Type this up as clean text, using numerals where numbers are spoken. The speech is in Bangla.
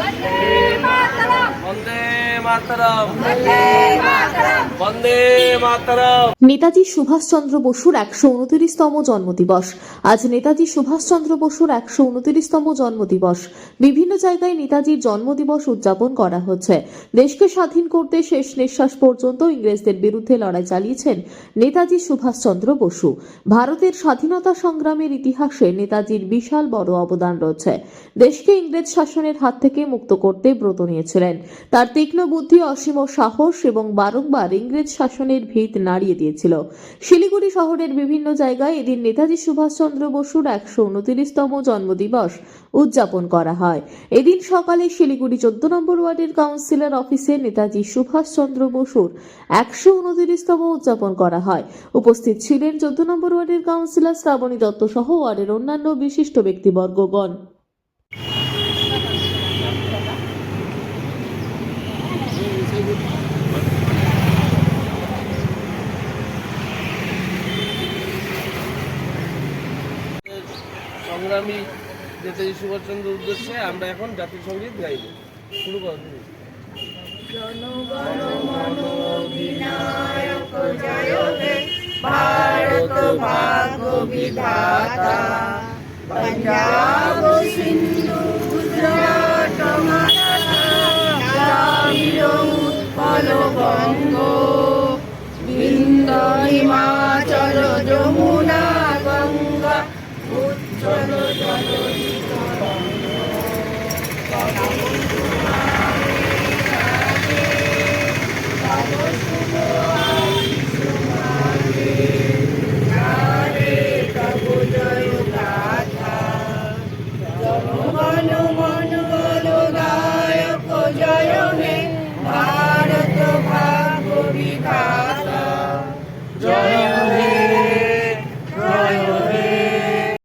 বন্দে মাতরম। বন্দে মাতরম। নেতাজি সুভাষচন্দ্র বসুর ১২৯তম জন্মদিবস। আজ নেতাজি সুভাষচন্দ্র বসুর ১২৯তম জন্মদিবস। বিভিন্ন জায়গায় নেতাজির জন্মদিবস উদযাপন করা হচ্ছে। দেশকে স্বাধীন করতে শেষ নিঃশ্বাস পর্যন্ত ইংরেজদের বিরুদ্ধে লড়াই চালিয়েছেন নেতাজি সুভাষচন্দ্র বসু। ভারতের স্বাধীনতা সংগ্রামের ইতিহাসে নেতাজির বিশাল বড় অবদান রয়েছে। দেশকে ইংরেজ শাসনের হাত থেকে মুক্ত করতে ব্রত নিয়েছিলেন। তার তীক্ষ্ণ বুদ্ধি, অসীম সাহস এবং বারংবার ইংরেজ শাসনের ভিত নাড়িয়ে দিয়েছিল। শিলিগুড়ি শহরের বিভিন্ন জায়গায় এদিন নেতাজি সুভাষচন্দ্র বসুর ১২৯তম জন্মদিবস উদযাপন করা হয়। এদিন সকালে শিলিগুড়ি ১৪ নম্বর ওয়ার্ডের কাউন্সিলর অফিসে নেতাজি সুভাষচন্দ্র বসুর ১২৯তম উদযাপন করা হয়। উপস্থিত ছিলেন ১৪ নম্বর ওয়ার্ডের কাউন্সিলর শ্রাবণী দত্ত সহ ওয়ার্ডের অন্যান্য বিশিষ্ট ব্যক্তিবর্গগণ। সংগ্রামী নেতাজি সুভাষচন্দ্র উদ্দেশ্যে আমরা এখন জাতীয় সঙ্গীত গাইব। শুরু করো তুমি। জনগণ মন অধিনায়ক জয় হে ভারত ভাগ্য বিধাতা, পঞ্জাব সিন্ধু গুজরাট মারাঠা দ্রাবিড় উৎকল বঙ্গ, বিন্ধ্য হিমাচল যমুনা গঙ্গা উচ্চল জলধি জনগণ মঙ্গলদায়ক জয় হে